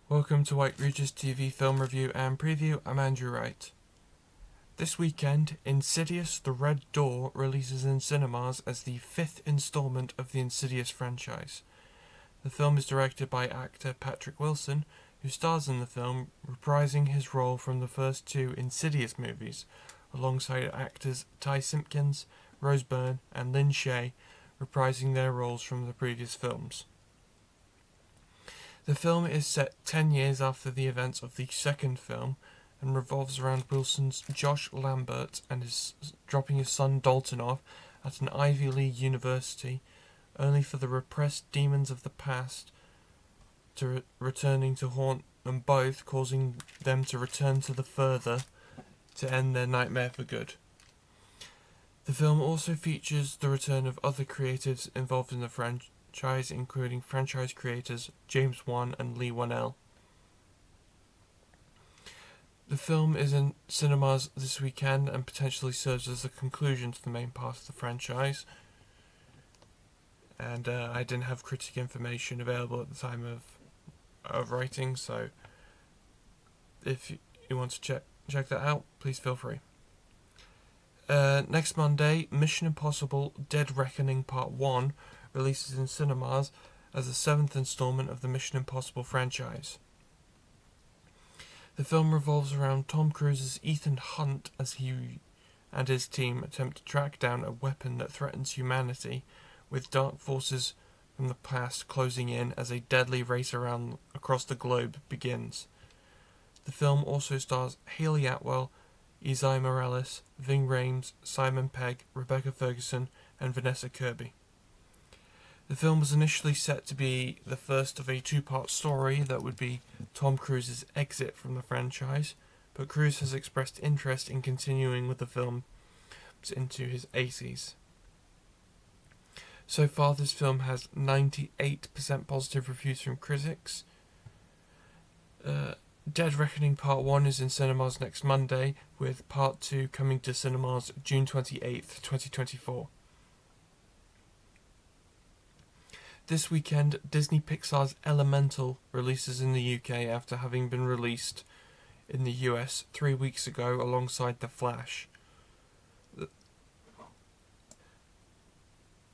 Welcome to White Regis TV Film Review and Preview. I'm Andrew Wright. This weekend, Insidious: The Red Door releases in cinemas as the 5th installment of the Insidious franchise. The film is directed by actor Patrick Wilson, who stars in the film, reprising his role from the first two Insidious movies, alongside actors Ty Simpkins, Rose Byrne, and Lynn Shay, reprising their roles from the previous films. The film is set 10 years after the events of the second film and revolves around Wilson's Josh Lambert and his dropping his son Dalton off at an Ivy League university, only for the repressed demons of the past to returning to haunt them both, causing them to return to the further to end their nightmare for good. The film also features the return of other creatives involved in the franchise, including franchise creators James Wan and Leigh Whannell. The film is in cinemas this weekend and potentially serves as a conclusion to the main part of the franchise. And I didn't have critic information available at the time of writing, so if you want to check that out, please feel free. Next Monday, Mission Impossible: Dead Reckoning Part 1 releases in cinemas as the 7th installment of the Mission Impossible franchise. The film revolves around Tom Cruise's Ethan Hunt as he and his team attempt to track down a weapon that threatens humanity, with dark forces from the past closing in as a deadly race across the globe begins. The film also stars Hayley Atwell, Isaiah Morales, Ving Rhames, Simon Pegg, Rebecca Ferguson, and Vanessa Kirby. The film was initially set to be the first of a two-part story that would be Tom Cruise's exit from the franchise, but Cruise has expressed interest in continuing with the film into his 80s. So far, this film has 98% positive reviews from critics. Dead Reckoning Part 1 is in cinemas next Monday, with Part 2 coming to cinemas June 28th, 2024. This weekend, Disney Pixar's Elemental releases in the UK after having been released in the US 3 weeks ago alongside The Flash.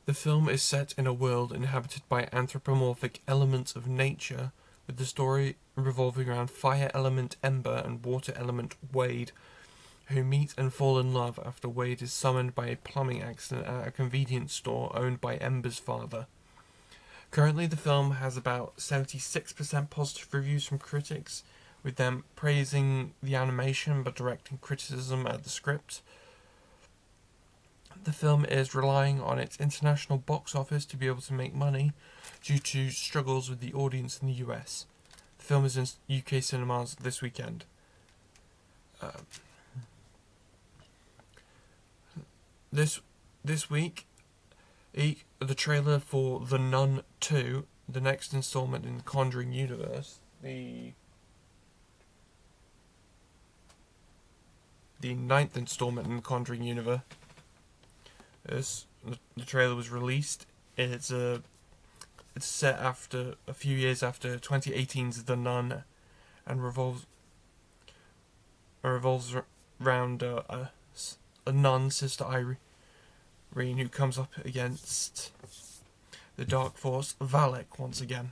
The film is set in a world inhabited by anthropomorphic elements of nature, with the story revolving around fire element Ember and water element Wade, who meet and fall in love after Wade is summoned by a plumbing accident at a convenience store owned by Ember's father. Currently, the film has about 76% positive reviews from critics, with them praising the animation but directing criticism at the script. The film is relying on its international box office to be able to make money due to struggles with the audience in the US. The film is in UK cinemas this weekend. This week, the trailer for The Nun 2, the next installment in the Conjuring universe, the 9th installment in the Conjuring universe. The trailer was released. It's set after a few years after 2018's The Nun, and revolves around a nun, Sister Irene, who comes up against the dark force Valak once again.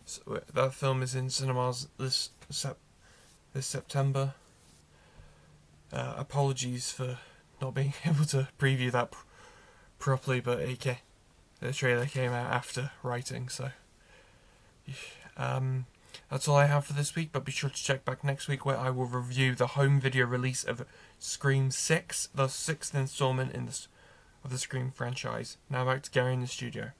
So that film is in cinemas this September. Apologies for not being able to preview that properly, but the trailer came out after writing, so that's all I have for this week, but be sure to check back next week where I will review the home video release of Scream 6, the 6th installment of the Scream franchise. Now back to Gary in the studio.